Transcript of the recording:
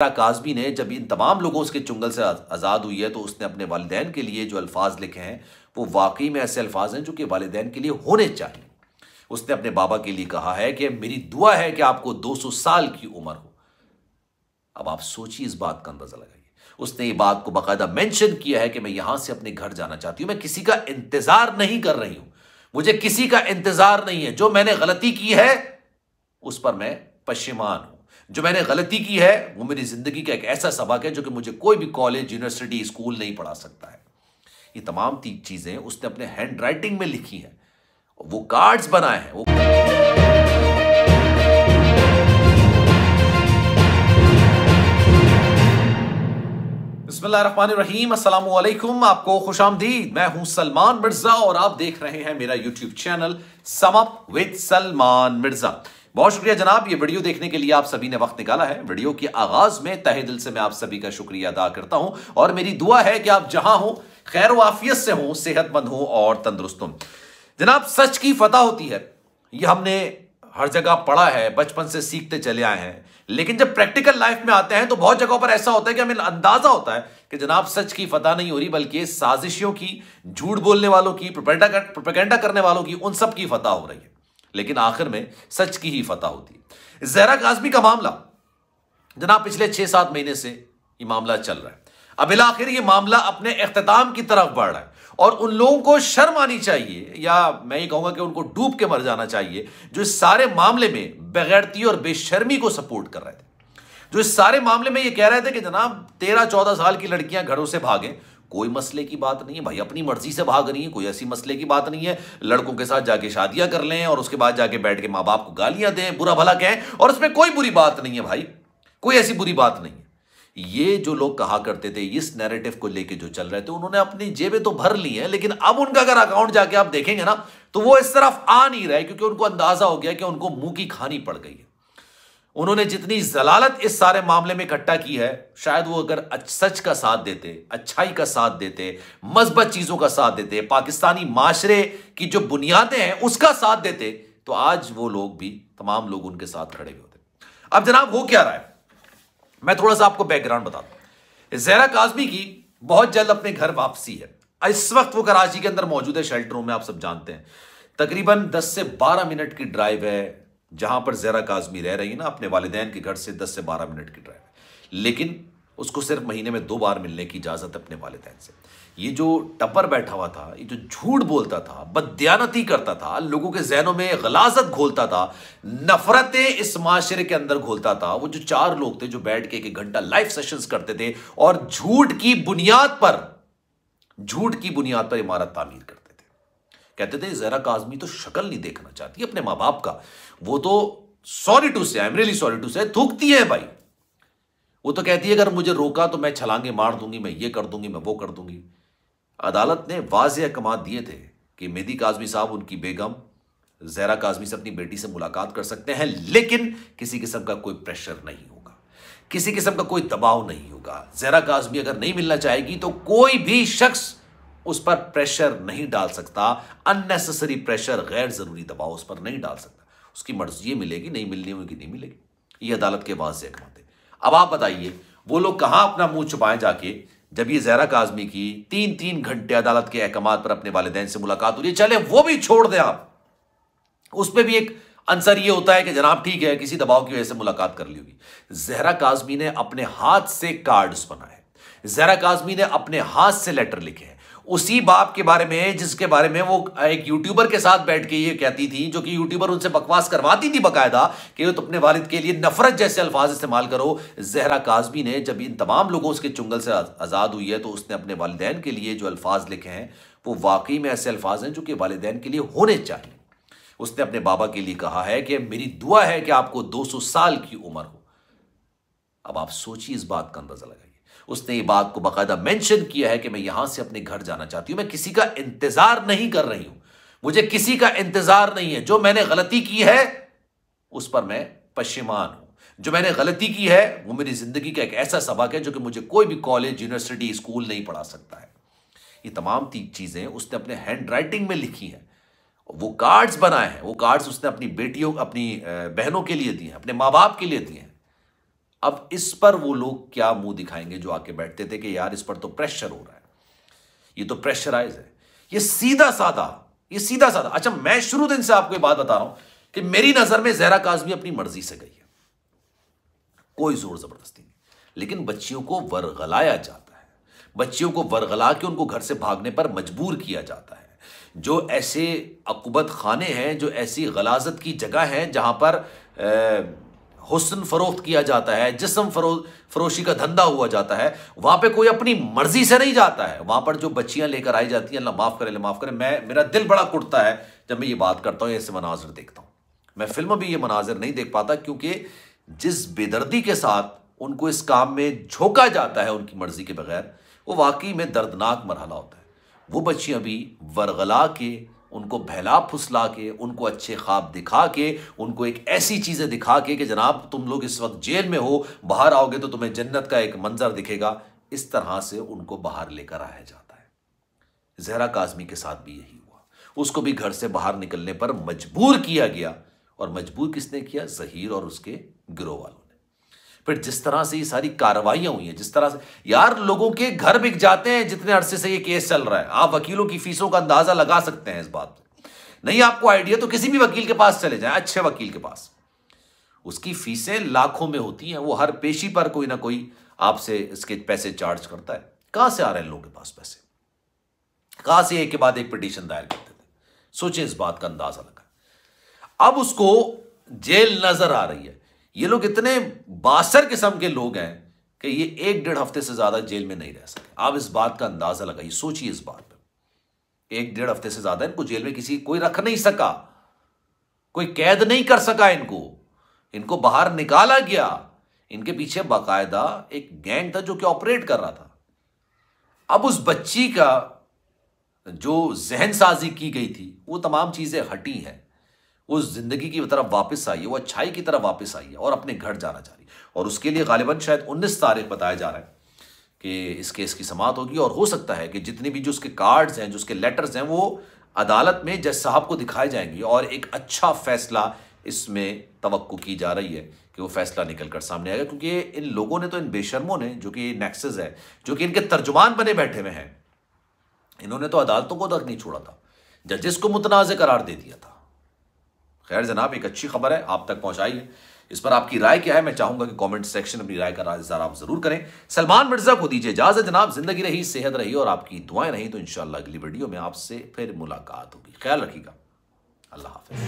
काज़मी ने जब इन तमाम लोगों के चुंगल से आज़ाद हुई है तो उसने अपने वालिदैन के लिए जो अल्फाज लिखे हैं वो वाकई में ऐसे अल्फाज हैं जो कि वालिदैन के लिए होने चाहिए। उसने अपने बाबा के लिए कहा है कि मेरी दुआ है कि आपको 200 साल की उम्र हो। अब आप सोचिए, इस बात का अंदाजा लगाइए। उसने ये बात को बाकायदा मेंशन किया है कि मैं यहां से अपने घर जाना चाहती हूं, मैं किसी का इंतजार नहीं कर रही हूं, मुझे किसी का इंतजार नहीं है। जो मैंने गलती की है उस पर मैं पशेमान हूं। जो मैंने गलती की है वो मेरी जिंदगी का एक ऐसा सबक है जो कि मुझे कोई भी कॉलेज, यूनिवर्सिटी, स्कूल नहीं पढ़ा सकता है। ये तमाम चीजें उसने अपने हैंड राइटिंग में लिखी हैं, वो कार्ड्स बनाए हैं। वो बिस्मिल्लाहिर्रहमानिर्रहीम, अस्सलामु अलैकुम, आपको खुशामदीद। मैं हूं सलमान मिर्जा और आप देख रहे हैं मेरा YouTube channel sum up with Salman Mirza. बहुत शुक्रिया जनाब, ये वीडियो देखने के लिए आप सभी ने वक्त निकाला है। वीडियो के आगाज में तहे दिल से मैं आप सभी का शुक्रिया अदा करता हूं और मेरी दुआ है कि आप जहां हो खैर वाफियत से हो, सेहतमंद हो और तंदुरुस्त हो। जनाब, सच की फतह होती है, ये हमने हर जगह पढ़ा है, बचपन से सीखते चले आए हैं, लेकिन जब प्रैक्टिकल लाइफ में आते हैं तो बहुत जगहों पर ऐसा होता है कि हमें अंदाजा होता है कि जनाब सच की फतह नहीं हो रही, बल्कि साजिशों की, झूठ बोलने वालों की, प्रोपेगेंडा करने वालों की, उन सब की फतह हो रही है, लेकिन आखिर में सच की ही फतह होती है। जहरा काज़मी का मामला जनाब पिछले 6-7 महीने से ये मामला चल रहा है। अब आखिर ये मामला अपने इख्तिताम की तरफ बढ़ रहा है और उन लोगों को शर्म आनी चाहिए, या मैं ये कहूंगा कि उनको डूब के मर जाना चाहिए, जो इस सारे मामले में बेगैरती और बेशर्मी को सपोर्ट कर रहे थे, जो इस सारे मामले में ये कह रहे थे कि जनाब 13-14 साल की लड़कियां घरों से भागें, कोई मसले की बात नहीं है भाई, अपनी मर्जी से भाग रही है, कोई ऐसी मसले की बात नहीं है। लड़कों के साथ जाके शादियां कर लें और उसके बाद जाके बैठ के माँ बाप को गालियां दें, बुरा भला कहें, और उसमें कोई बुरी बात नहीं है भाई, कोई ऐसी बुरी बात नहीं है। ये जो लोग कहा करते थे, इस नैरेटिव को लेके जो चल रहे थे, उन्होंने अपनी जेबें तो भर ली हैं, लेकिन अब उनका अगर अकाउंट जाके आप देखेंगे ना तो वो इस तरफ आ नहीं रहे, क्योंकि उनको अंदाजा हो गया कि उनको मुंह की खानी पड़ गई है। उन्होंने जितनी जलालत इस सारे मामले में इकट्ठा की है, शायद वो अगर सच का साथ देते, अच्छाई का साथ देते, मज़बत चीजों का साथ देते, पाकिस्तानी माशरे की जो बुनियादें हैं उसका साथ देते, तो आज वो लोग भी, तमाम लोग उनके साथ खड़े हुए होते। अब जनाब हो क्या रहा है, मैं थोड़ा सा आपको बैकग्राउंड बता दूं। जहरा काज़मी की बहुत जल्द अपने घर वापसी है। इस वक्त वो कराची के अंदर मौजूद है, शेल्टरों में, आप सब जानते हैं। तकरीबन 10 से 12 मिनट की ड्राइव है जहां पर जहरा काज़मी रह रही है ना, अपने वालिदैन के घर से 10 से 12 मिनट की ड्राइव है, लेकिन उसको सिर्फ महीने में 2 बार मिलने की इजाजत है अपने वालिदैन से। ये जो टप्पर बैठा हुआ था, ये जो झूठ बोलता था, बददियानती करता था, लोगों के जहनों में गलाजत घोलता था, नफरतें इस माशरे के अंदर घोलता था, वो जो 4 लोग थे जो बैठ के 1 घंटा लाइव सेशंस करते थे और झूठ की बुनियाद पर इमारत तामीर करते थे। कहते थे जहरा काज़मी तो शक्ल नहीं देखना चाहती अपने माँ बाप का, वो तो sorry to say, I am really sorry to say, थूकती है भाई। वो तो कहती है अगर मुझे रोका तो मैं छलांगे मार दूंगी, मैं ये कर दूंगी, मैं वो कर दूंगी। अदालत ने वाज़ेह अहकाम दिए थे कि मेहदी काज़मी साहब, उनकी बेगम जहरा काज़मी से अपनी बेटी से मुलाकात कर सकते हैं, लेकिन किसी किस्म का कोई प्रेशर नहीं होगा, किसी किस्म का कोई दबाव नहीं होगा। जहरा काज़मी अगर नहीं मिलना चाहेगी तो कोई भी शख्स उस पर प्रेशर नहीं डाल सकता, अननेसेसरी प्रेशर, गैर जरूरी दबाव उस पर नहीं डाल सकता। उसकी मर्जी मिलेगी, नहीं मिलनी होगी, नहीं मिलेगी। ये अदालत के वाज़ेह अहकाम थे। अब आप बताइए वो लोग कहां अपना मुंह छुपाएं जाके, जब ये जहरा काज़मी की 3-3 घंटे अदालत के अहकाम पर अपने वालिदैन से मुलाकात हो रही है। चले वो भी छोड़ दें आप, उस पर भी एक आंसर ये होता है कि जनाब ठीक है, किसी दबाव की वजह से मुलाकात कर ली होगी। जहरा काज़मी ने अपने हाथ से कार्ड्स बनाए, जहरा काज़मी ने अपने हाथ से लेटर लिखे हैं, उसी बाप के बारे में जिसके बारे में वो एक यूट्यूबर के साथ बैठ के ये कहती थी, जो कि यूट्यूबर उनसे बकवास करवाती थी बाकायदा कि तो अपने वालिद के लिए नफरत जैसे अल्फाज इस्तेमाल करो। जहरा काज़मी ने जब इन तमाम लोगों के चुंगल से आज़ाद हुई है तो उसने अपने वालिदैन के लिए जो अल्फाज लिखे हैं वो वाकई में ऐसे अल्फाज हैं जो कि वालिदैन के लिए होने चाहिए। उसने अपने बाबा के लिए कहा है कि मेरी दुआ है कि आपको 200 साल की उम्र हो। अब आप सोचिए, इस बात का अंदाजा लगाइए। उसने ये बात को बाकायदा मेंशन किया है कि मैं यहां से अपने घर जाना चाहती हूं, मैं किसी का इंतजार नहीं कर रही हूं, मुझे किसी का इंतजार नहीं है। जो मैंने गलती की है उस पर मैं पशेमान हूं। जो मैंने गलती की है वो मेरी जिंदगी का एक ऐसा सबक है जो कि मुझे कोई भी कॉलेज, यूनिवर्सिटी, स्कूल नहीं पढ़ा सकता है। ये तमाम चीजें उसने अपने हैंड राइटिंग में लिखी हैं, वो कार्ड्स बनाए हैं, वो कार्ड्स उसने अपनी बेटियों, अपनी बहनों के लिए दिए हैं, अपने माँ बाप के लिए दिए हैं। अब इस पर वो लोग क्या मुंह दिखाएंगे जो आके बैठते थे कि यार इस पर तो प्रेशर हो रहा है, ये तो प्रेशराइज है, ये सीधा साधा, ये सीधा साधा। अच्छा, मैं शुरू दिन से आपको ये बात बता रहा हूं कि मेरी नजर में जहरा काज़मी अपनी मर्जी से गई है, कोई जोर जबरदस्ती नहीं, लेकिन बच्चियों को वरगलाया जाता है, बच्चियों को वरगला के उनको घर से भागने पर मजबूर किया जाता है। जो ऐसे अकुबत खाने हैं, जो ऐसी गलाजत की जगह है जहां पर हुस्न फरोख्त किया जाता है, जिस्म फरोशी का धंधा हुआ जाता है, वहां पे कोई अपनी मर्जी से नहीं जाता है। वहां पर जो बच्चियां लेकर आई जाती हैं, अल्लाह माफ करे, माफ करे, मेरा दिल बड़ा कुटता है जब मैं ये बात करता हूं, ऐसे मनाजिर देखता हूं। मैं फिल्म में भी ये मनाजिर नहीं देख पाता, क्योंकि जिस बेदर्दी के साथ उनको इस काम में झोंका जाता है उनकी मर्जी के बगैर, वो वाकई में दर्दनाक मरहला होता है। वो बच्चियां भी वरगला के, उनको बहला फुसला के, उनको अच्छे ख्वाब दिखा के, उनको एक ऐसी चीजें दिखा के कि जनाब तुम लोग इस वक्त जेल में हो, बाहर आओगे तो तुम्हें जन्नत का एक मंजर दिखेगा, इस तरह से उनको बाहर लेकर आया जाता है। जहरा काज़मी के साथ भी यही हुआ, उसको भी घर से बाहर निकलने पर मजबूर किया गया। और मजबूर किसने किया? ज़हीर और उसके गिरोह वालों ने। फिर जिस तरह से ये सारी कार्रवाइयां हुई हैं, जिस तरह से यार लोगों के घर बिक जाते हैं, जितने अरसे से ये केस चल रहा है, आप वकीलों की फीसों का अंदाजा लगा सकते हैं इस बात पे। नहीं आपको आइडिया तो किसी भी वकील के पास चले जाएं, अच्छे वकील के पास, उसकी फीसें लाखों में होती हैं। वो हर पेशी पर कोई ना कोई आपसे इसके पैसे चार्ज करता है। कहां से आ रहे हैं लोगों के पास पैसे? कहां से एक के बाद एक पिटीशन दायर करते थे? सोचिए, इस बात का अंदाजा लगा। अब उसको जेल नजर आ रही है। ये लोग इतने बासर किस्म के लोग हैं कि ये 1-1.5 हफ्ते से ज्यादा जेल में नहीं रह सके। आप इस बात का अंदाजा लगाइए, सोचिए इस बात पर। 1-1.5 हफ्ते से ज्यादा इनको जेल में कोई रख नहीं सका, कोई कैद नहीं कर सका इनको बाहर निकाला गया। इनके पीछे बाकायदा एक गैंग था जो कि ऑपरेट कर रहा था। अब उस बच्ची का जो जहन साजी की गई थी, वो तमाम चीजें हटी हैं, उस जिंदगी की तरफ वापस आई है, वो अच्छाई की तरफ वापस आई है और अपने घर जाना चाह रही है। और उसके लिए गालिबन शायद 19 तारीख बताया जा रहा है कि इस केस की समाअत होगी। और हो सकता है कि जितनी भी जो उसके कार्ड्स हैं, जो उसके लेटर्स हैं, वो अदालत में जज साहब को दिखाए जाएंगे और एक अच्छा फैसला इसमें तवक्को की जा रही है कि वो फैसला निकल कर सामने आएगा। क्योंकि इन लोगों ने तो, इन बेशर्मों ने, जो कि नेक्सस है, जो कि इनके तर्जुमान बने बैठे हुए हैं, इन्होंने तो अदालतों को तक नहीं छोड़ा था, जजेस को मुतनाज़ करार दे दिया था। खैर जनाब, एक अच्छी खबर है, आप तक पहुंचाइए। इस पर आपकी राय क्या है? मैं चाहूंगा कि कमेंट सेक्शन में अपनी राय का इज़हार आप जरूर करें। सलमान मिर्जा को दीजिए इजाजत जनाब। जिंदगी रही, सेहत रही और आपकी दुआएं रही तो इंशाअल्लाह अगली वीडियो में आपसे फिर मुलाकात होगी। ख्याल रखिएगा। अल्लाह हाफिज।